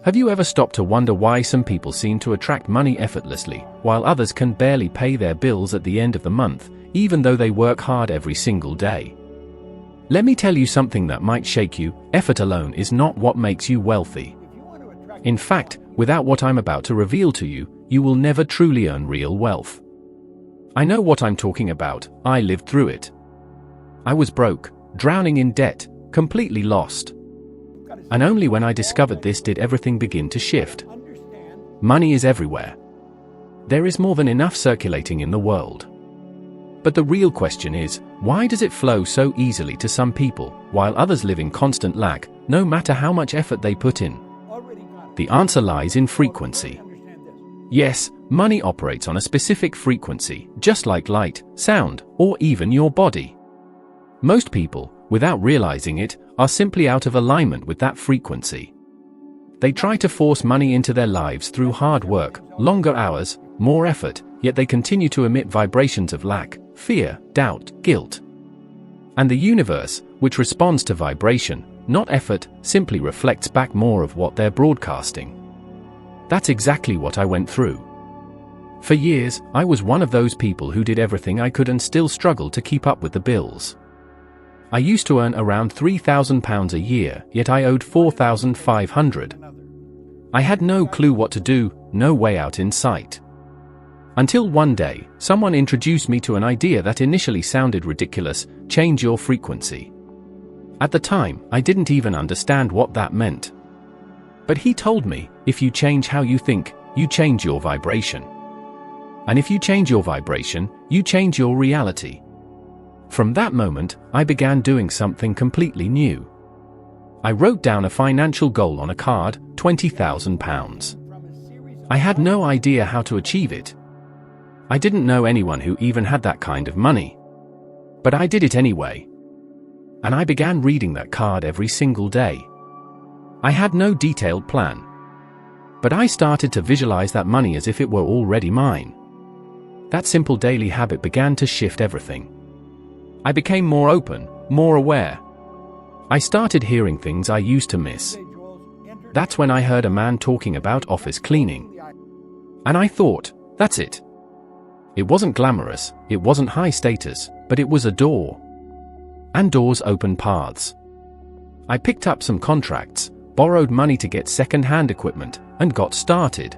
Have you ever stopped to wonder why some people seem to attract money effortlessly, while others can barely pay their bills at the end of the month, even though they work hard every single day? Let me tell you something that might shake you: effort alone is not what makes you wealthy. In fact, without what I'm about to reveal to you, you will never truly earn real wealth. I know what I'm talking about. I lived through it. I was broke, drowning in debt, completely lost. And only when I discovered this did everything begin to shift. Money is everywhere. There is more than enough circulating in the world. But the real question is, why does it flow so easily to some people, while others live in constant lack, no matter how much effort they put in? The answer lies in frequency. Yes, money operates on a specific frequency, just like light, sound, or even your body. Most people, without realizing it, are simply out of alignment with that frequency. They try to force money into their lives through hard work, longer hours, more effort, yet they continue to emit vibrations of lack, fear, doubt, guilt. And the universe, which responds to vibration, not effort, simply reflects back more of what they're broadcasting. That's exactly what I went through. For years, I was one of those people who did everything I could and still struggled to keep up with the bills. I used to earn around £3,000 a year, yet I owed £4,500. I had no clue what to do, no way out in sight. Until one day, someone introduced me to an idea that initially sounded ridiculous: change your frequency. At the time, I didn't even understand what that meant. But he told me, if you change how you think, you change your vibration. And if you change your vibration, you change your reality. From that moment, I began doing something completely new. I wrote down a financial goal on a card, £20,000. I had no idea how to achieve it. I didn't know anyone who even had that kind of money. But I did it anyway. And I began reading that card every single day. I had no detailed plan. But I started to visualize that money as if it were already mine. That simple daily habit began to shift everything. I became more open, more aware. I started hearing things I used to miss. That's when I heard a man talking about office cleaning. And I thought, that's it. It wasn't glamorous, it wasn't high status, but it was a door. And doors open paths. I picked up some contracts, borrowed money to get second-hand equipment, and got started.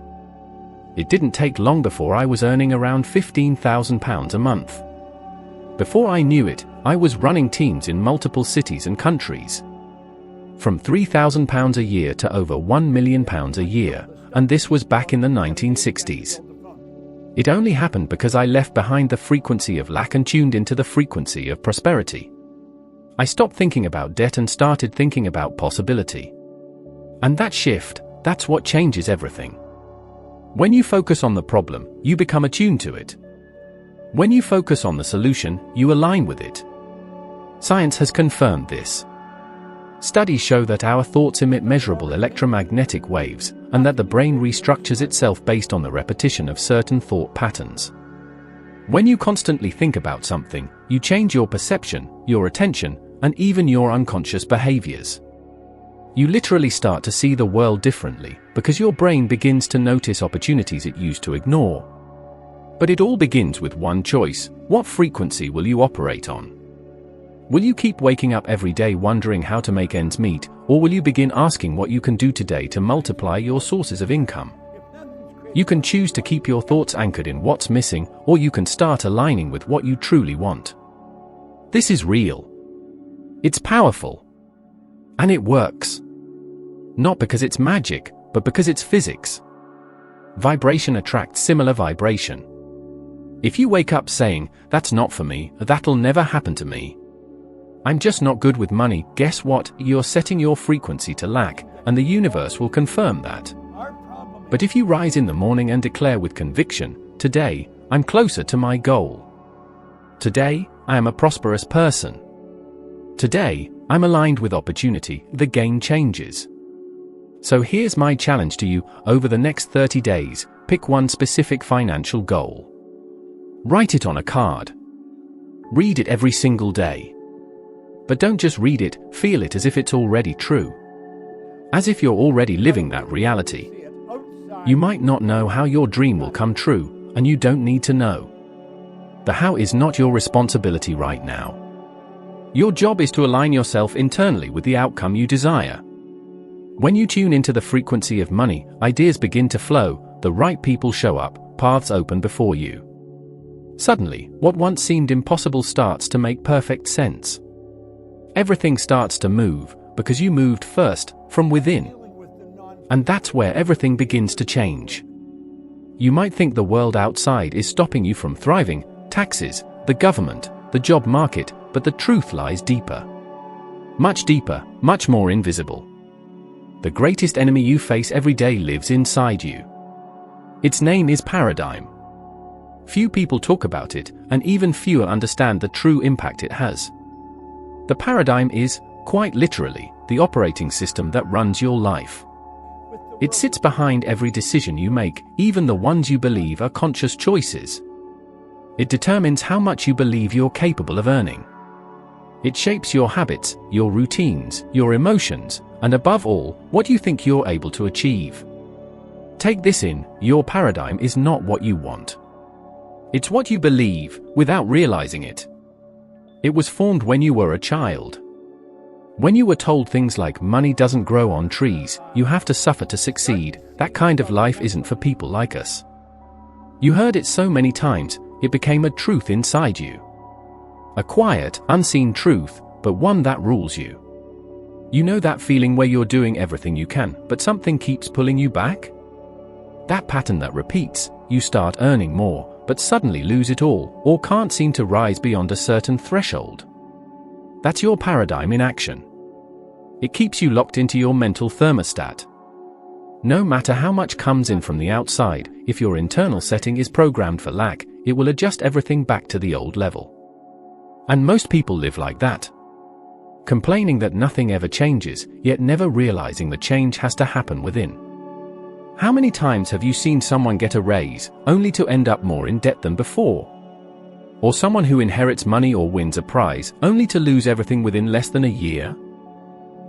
It didn't take long before I was earning around £15,000 a month. Before I knew it, I was running teams in multiple cities and countries. From £3,000 a year to over £1 million a year, and this was back in the 1960s. It only happened because I left behind the frequency of lack and tuned into the frequency of prosperity. I stopped thinking about debt and started thinking about possibility. And that shift, that's what changes everything. When you focus on the problem, you become attuned to it. When you focus on the solution, you align with it. Science has confirmed this. Studies show that our thoughts emit measurable electromagnetic waves, and that the brain restructures itself based on the repetition of certain thought patterns. When you constantly think about something, you change your perception, your attention, and even your unconscious behaviors. You literally start to see the world differently, because your brain begins to notice opportunities it used to ignore. But it all begins with one choice: what frequency will you operate on? Will you keep waking up every day wondering how to make ends meet, or will you begin asking what you can do today to multiply your sources of income? You can choose to keep your thoughts anchored in what's missing, or you can start aligning with what you truly want. This is real. It's powerful. And it works. Not because it's magic, but because it's physics. Vibration attracts similar vibration. If you wake up saying, "That's not for me, that'll never happen to me. I'm just not good with money," guess what? You're setting your frequency to lack, and the universe will confirm that. But if you rise in the morning and declare with conviction, "Today, I'm closer to my goal. Today, I am a prosperous person. Today, I'm aligned with opportunity," the game changes. So here's my challenge to you: over the next 30 days, pick one specific financial goal. Write it on a card. Read it every single day. But don't just read it, feel it as if it's already true. As if you're already living that reality. You might not know how your dream will come true, and you don't need to know. The how is not your responsibility right now. Your job is to align yourself internally with the outcome you desire. When you tune into the frequency of money, ideas begin to flow, the right people show up, paths open before you. Suddenly, what once seemed impossible starts to make perfect sense. Everything starts to move, because you moved first, from within. And that's where everything begins to change. You might think the world outside is stopping you from thriving, taxes, the government, the job market, but the truth lies deeper. Much deeper, much more invisible. The greatest enemy you face every day lives inside you. Its name is paradigm. Few people talk about it, and even fewer understand the true impact it has. The paradigm is, quite literally, the operating system that runs your life. It sits behind every decision you make, even the ones you believe are conscious choices. It determines how much you believe you're capable of earning. It shapes your habits, your routines, your emotions, and above all, what you think you're able to achieve. Take this in, your paradigm is not what you want. It's what you believe, without realizing it. It was formed when you were a child. When you were told things like money doesn't grow on trees, you have to suffer to succeed, that kind of life isn't for people like us. You heard it so many times, it became a truth inside you. A quiet, unseen truth, but one that rules you. You know that feeling where you're doing everything you can, but something keeps pulling you back? That pattern that repeats, you start earning more, but suddenly lose it all, or can't seem to rise beyond a certain threshold. That's your paradigm in action. It keeps you locked into your mental thermostat. No matter how much comes in from the outside, if your internal setting is programmed for lack, it will adjust everything back to the old level. And most people live like that. Complaining that nothing ever changes, yet never realizing the change has to happen within. How many times have you seen someone get a raise, only to end up more in debt than before? Or someone who inherits money or wins a prize, only to lose everything within less than a year?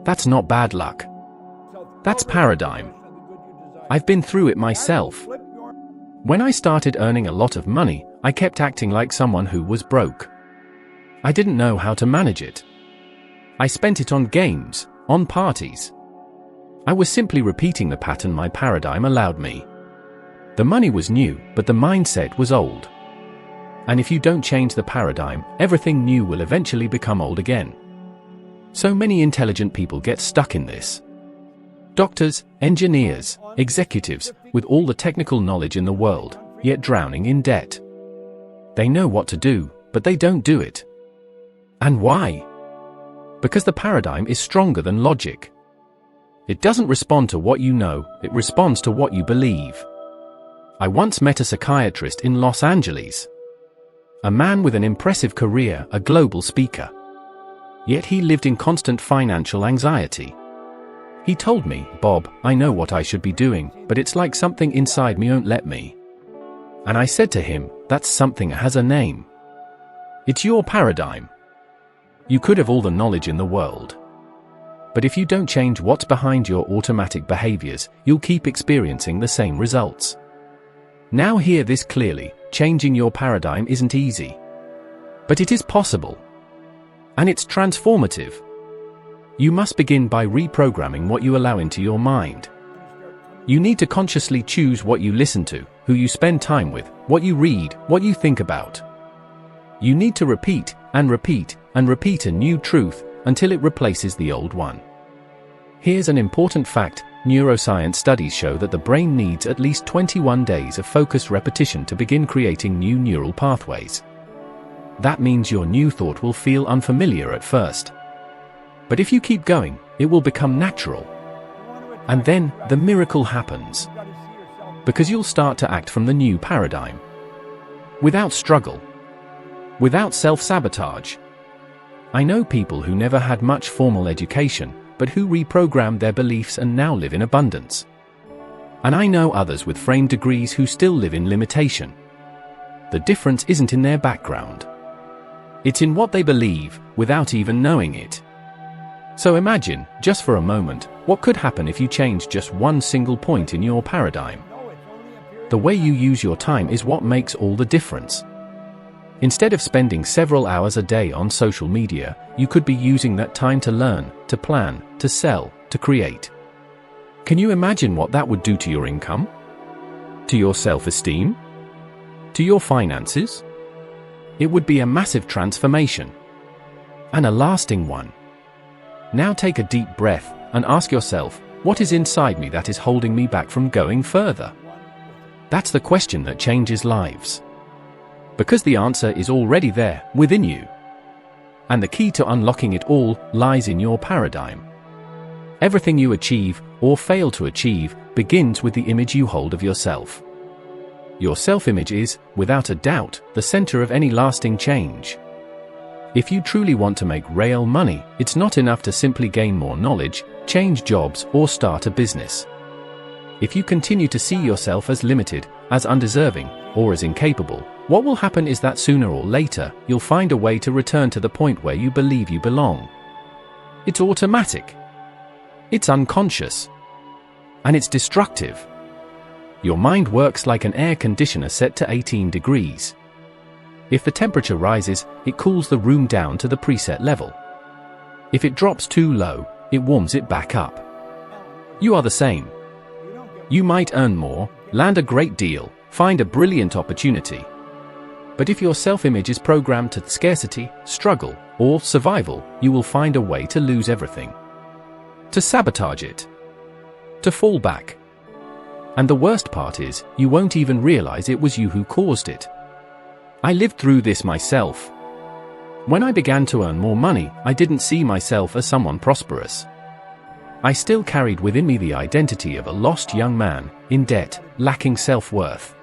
That's not bad luck. That's paradigm. I've been through it myself. When I started earning a lot of money, I kept acting like someone who was broke. I didn't know how to manage it. I spent it on games, on parties. I was simply repeating the pattern my paradigm allowed me. The money was new, but the mindset was old. And if you don't change the paradigm, everything new will eventually become old again. So many intelligent people get stuck in this. Doctors, engineers, executives, with all the technical knowledge in the world, yet drowning in debt. They know what to do, but they don't do it. And why? Because the paradigm is stronger than logic. It doesn't respond to what you know, it responds to what you believe. I once met a psychiatrist in Los Angeles. A man with an impressive career, a global speaker. Yet he lived in constant financial anxiety. He told me, "Bob, I know what I should be doing, but it's like something inside me won't let me." And I said to him, "That something has a name. It's your paradigm. You could have all the knowledge in the world. But if you don't change what's behind your automatic behaviors, you'll keep experiencing the same results." Now hear this clearly, changing your paradigm isn't easy. But it is possible. And it's transformative. You must begin by reprogramming what you allow into your mind. You need to consciously choose what you listen to, who you spend time with, what you read, what you think about. You need to repeat, and repeat, and repeat a new truth, until it replaces the old one. Here's an important fact: neuroscience studies show that the brain needs at least 21 days of focused repetition to begin creating new neural pathways. That means your new thought will feel unfamiliar at first. But if you keep going, it will become natural. And then, the miracle happens. Because you'll start to act from the new paradigm. Without struggle. Without self-sabotage. I know people who never had much formal education, but who reprogrammed their beliefs and now live in abundance. And I know others with framed degrees who still live in limitation. The difference isn't in their background. It's in what they believe, without even knowing it. So imagine, just for a moment, What could happen if you change just one single point in your paradigm? The way you use your time is what makes all the difference. Instead of spending several hours a day on social media, you could be using that time to learn, to plan, to sell, to create. Can you imagine what that would do to your income? To your self-esteem? To your finances? It would be a massive transformation. And a lasting one. Now take a deep breath and ask yourself, what is inside me that is holding me back from going further? That's the question that changes lives. Because the answer is already there, within you. And the key to unlocking it all lies in your paradigm. Everything you achieve, or fail to achieve, begins with the image you hold of yourself. Your self-image is, without a doubt, the center of any lasting change. If you truly want to make real money, it's not enough to simply gain more knowledge, change jobs, or start a business. If you continue to see yourself as limited, as undeserving, or as incapable, what will happen is that sooner or later, you'll find a way to return to the point where you believe you belong. It's automatic. It's unconscious. And it's destructive. Your mind works like an air conditioner set to 18 degrees. If the temperature rises, it cools the room down to the preset level. If it drops too low, it warms it back up. You are the same. You might earn more, land a great deal, find a brilliant opportunity. But if your self-image is programmed to scarcity, struggle, or survival, you will find a way to lose everything. To sabotage it. To fall back. And the worst part is, you won't even realize it was you who caused it. I lived through this myself. When I began to earn more money, I didn't see myself as someone prosperous. I still carried within me the identity of a lost young man, in debt, lacking self-worth.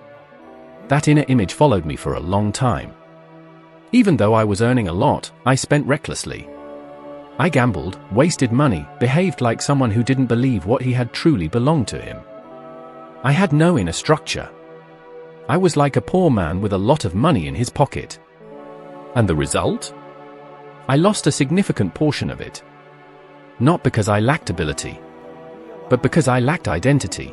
That inner image followed me for a long time. Even though I was earning a lot, I spent recklessly. I gambled, wasted money, behaved like someone who didn't believe what he had truly belonged to him. I had no inner structure. I was like a poor man with a lot of money in his pocket. And the result? I lost a significant portion of it. Not because I lacked ability, but because I lacked identity.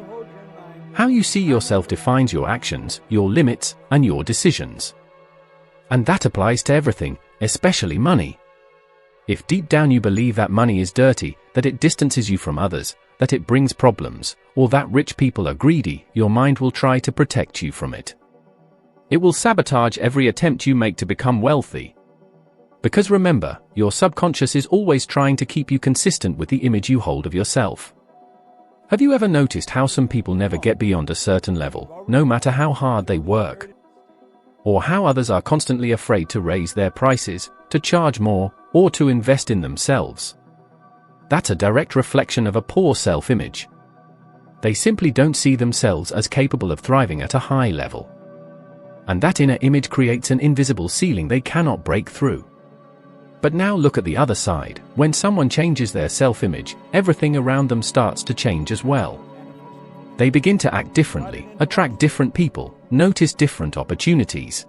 How you see yourself defines your actions, your limits, and your decisions. And that applies to everything, especially money. If deep down you believe that money is dirty, that it distances you from others, that it brings problems, or that rich people are greedy, your mind will try to protect you from it. It will sabotage every attempt you make to become wealthy. Because remember, your subconscious is always trying to keep you consistent with the image you hold of yourself. Have you ever noticed how some people never get beyond a certain level, no matter how hard they work? Or how others are constantly afraid to raise their prices, to charge more, or to invest in themselves? That's a direct reflection of a poor self-image. They simply don't see themselves as capable of thriving at a high level. And that inner image creates an invisible ceiling they cannot break through. But now look at the other side. When someone changes their self-image, everything around them starts to change as well. They begin to act differently, attract different people, notice different opportunities.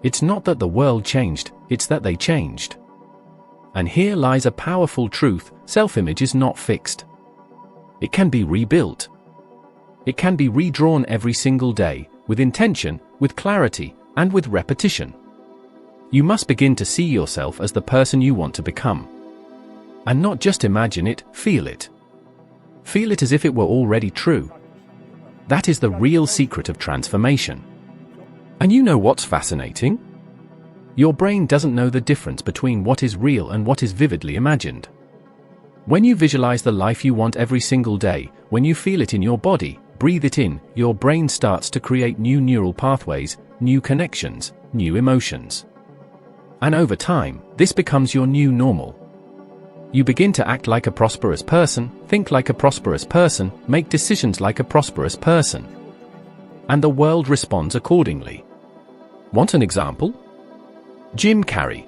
It's not that the world changed, it's that they changed. And here lies a powerful truth: self-image is not fixed. It can be rebuilt. It can be redrawn every single day, with intention, with clarity, and with repetition. You must begin to see yourself as the person you want to become. And not just imagine it, feel it. Feel it as if it were already true. That is the real secret of transformation. And you know what's fascinating? Your brain doesn't know the difference between what is real and what is vividly imagined. When you visualize the life you want every single day, when you feel it in your body, breathe it in, your brain starts to create new neural pathways, new connections, new emotions. And over time, this becomes your new normal. You begin to act like a prosperous person, think like a prosperous person, make decisions like a prosperous person. And the world responds accordingly. Want an example? Jim Carrey.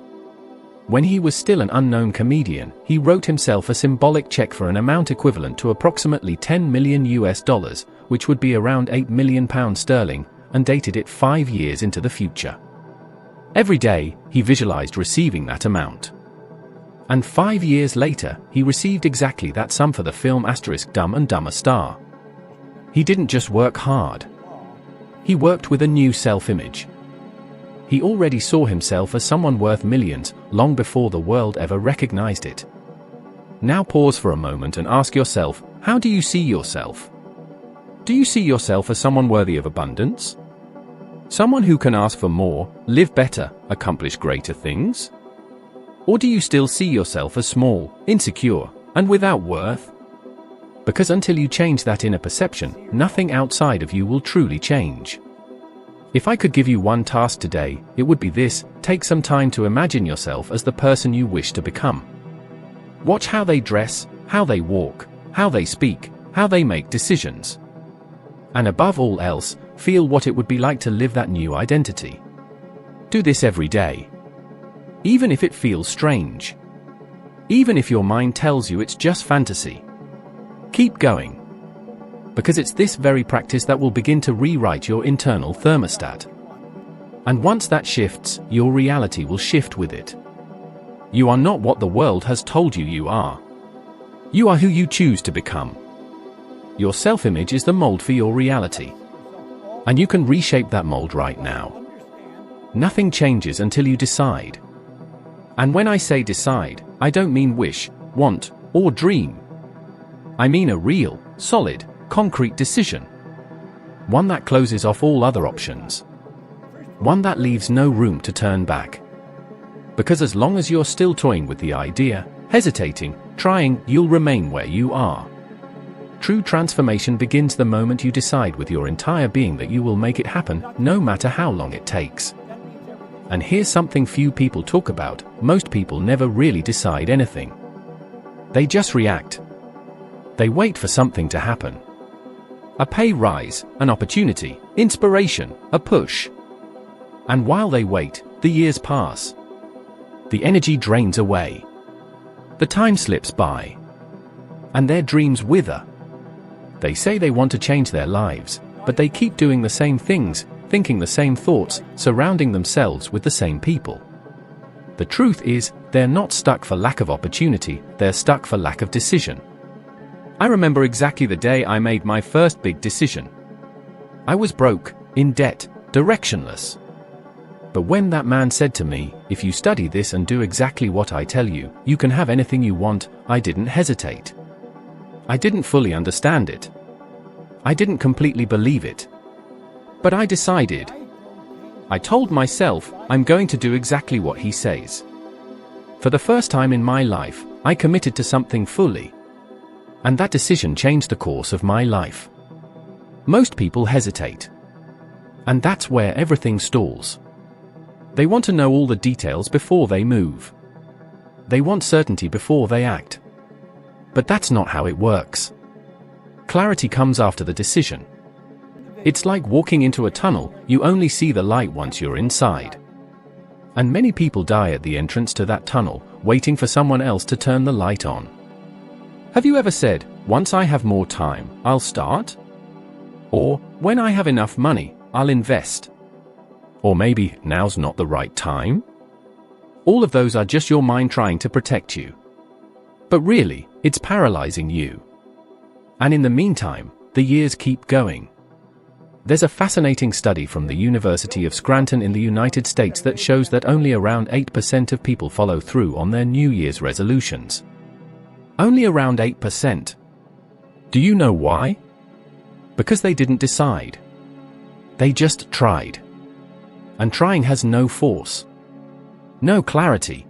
When he was still an unknown comedian, he wrote himself a symbolic check for an amount equivalent to approximately $10 million, which would be around £8 million sterling, and dated it 5 years into the future. Every day, he visualized receiving that amount. And 5 years later, he received exactly that sum for the film Dumb and Dumber star. He didn't just work hard. He worked with a new self-image. He already saw himself as someone worth millions, long before the world ever recognized it. Now pause for a moment and ask yourself, how do you see yourself? Do you see yourself as someone worthy of abundance? Someone who can ask for more, live better, accomplish greater things? Or do you still see yourself as small, insecure, and without worth? Because until you change that inner perception, nothing outside of you will truly change. If I could give you one task today, it would be this: take some time to imagine yourself as the person you wish to become. Watch how they dress, how they walk, how they speak, how they make decisions. And above all else, feel what it would be like to live that new identity. Do this every day. Even if it feels strange. Even if your mind tells you it's just fantasy. Keep going. Because it's this very practice that will begin to rewrite your internal thermostat. And once that shifts, your reality will shift with it. You are not what the world has told you you are. You are who you choose to become. Your self-image is the mold for your reality. And you can reshape that mold right now. Nothing changes until you decide. And when I say decide, I don't mean wish, want, or dream. I mean a real, solid, concrete decision. One that closes off all other options. One that leaves no room to turn back. Because as long as you're still toying with the idea, hesitating, trying, you'll remain where you are. True transformation begins the moment you decide with your entire being that you will make it happen, no matter how long it takes. And here's something few people talk about: most people never really decide anything. They just react. They wait for something to happen. A pay rise, an opportunity, inspiration, a push. And while they wait, the years pass. The energy drains away. The time slips by. And their dreams wither. They say they want to change their lives, but they keep doing the same things, thinking the same thoughts, surrounding themselves with the same people. The truth is, they're not stuck for lack of opportunity, they're stuck for lack of decision. I remember exactly the day I made my first big decision. I was broke, in debt, directionless. But when that man said to me, "If you study this and do exactly what I tell you, you can have anything you want," I didn't hesitate. I didn't fully understand it. I didn't completely believe it. But I decided. I told myself, I'm going to do exactly what he says. For the first time in my life, I committed to something fully. And that decision changed the course of my life. Most people hesitate. And that's where everything stalls. They want to know all the details before they move. They want certainty before they act. But that's not how it works. Clarity comes after the decision. It's like walking into a tunnel, you only see the light once you're inside. And many people die at the entrance to that tunnel, waiting for someone else to turn the light on. Have you ever said, "Once I have more time, I'll start"? Or, "When I have enough money, I'll invest"? Or maybe, "Now's not the right time"? All of those are just your mind trying to protect you. But really, it's paralyzing you. And in the meantime, the years keep going. There's a fascinating study from the University of Scranton in the United States that shows that only around 8% of people follow through on their New Year's resolutions. Only around 8%. Do you know why? Because they didn't decide. They just tried. And trying has no force. No clarity.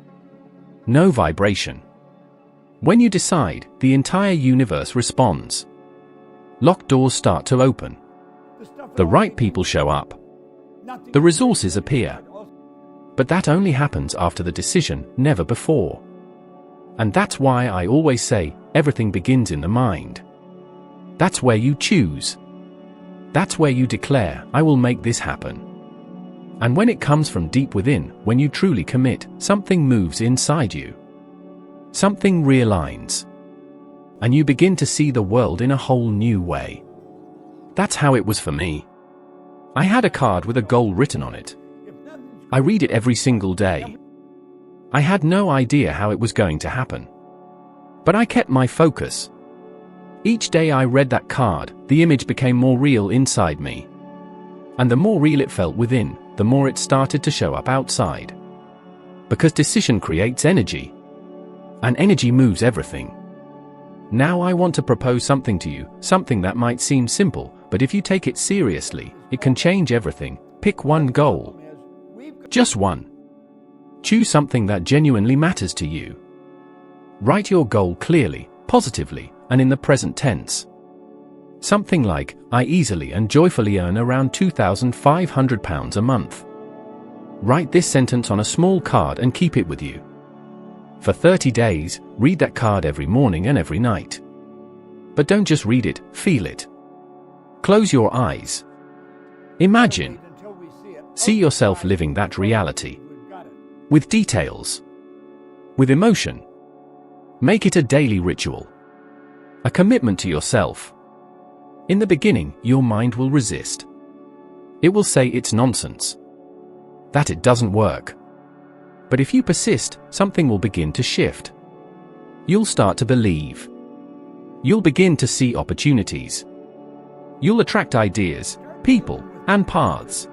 No vibration. When you decide, the entire universe responds. Locked doors start to open. The right people show up. The resources appear. But that only happens after the decision, never before. And that's why I always say, everything begins in the mind. That's where you choose. That's where you declare, "I will make this happen." And when it comes from deep within, when you truly commit, something moves inside you. Something realigns. And you begin to see the world in a whole new way. That's how it was for me. I had a card with a goal written on it. I read it every single day. I had no idea how it was going to happen. But I kept my focus. Each day I read that card, the image became more real inside me. And the more real it felt within, the more it started to show up outside. Because decision creates energy. And energy moves everything. Now I want to propose something to you, something that might seem simple, but if you take it seriously, it can change everything. Pick one goal. Just one. Choose something that genuinely matters to you. Write your goal clearly, positively, and in the present tense. Something like, I easily and joyfully earn around £2,500 a month. Write this sentence on a small card and keep it with you. For 30 days, read that card every morning and every night. But don't just read it, feel it. Close your eyes. Imagine. See yourself living that reality. With details. With emotion. Make it a daily ritual. A commitment to yourself. In the beginning, your mind will resist. It will say it's nonsense. That it doesn't work. But if you persist, something will begin to shift. You'll start to believe. You'll begin to see opportunities. You'll attract ideas, people, and paths.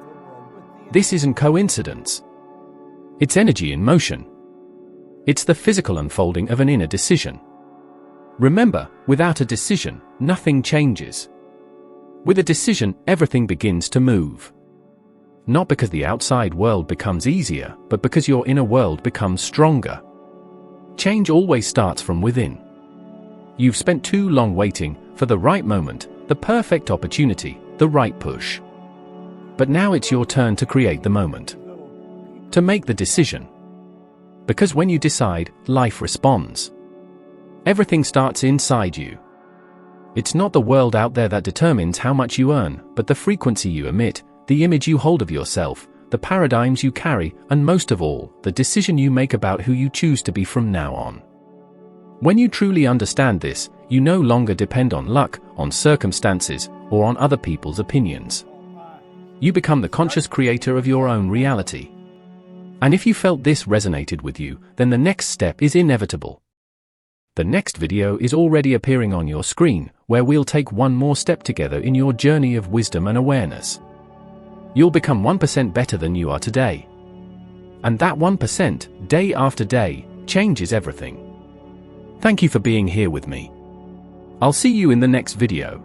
This isn't coincidence. It's energy in motion. It's the physical unfolding of an inner decision. Remember, without a decision, nothing changes. With a decision, everything begins to move. Not because the outside world becomes easier, but because your inner world becomes stronger. Change always starts from within. You've spent too long waiting for the right moment, the perfect opportunity, the right push. But now it's your turn to create the moment. To make the decision. Because when you decide, life responds. Everything starts inside you. It's not the world out there that determines how much you earn, but the frequency you emit, the image you hold of yourself, the paradigms you carry, and most of all, the decision you make about who you choose to be from now on. When you truly understand this, you no longer depend on luck, on circumstances, or on other people's opinions. You become the conscious creator of your own reality. And if you felt this resonated with you, then the next step is inevitable. The next video is already appearing on your screen, where we'll take one more step together in your journey of wisdom and awareness. You'll become 1% better than you are today. And that 1%, day after day, changes everything. Thank you for being here with me. I'll see you in the next video.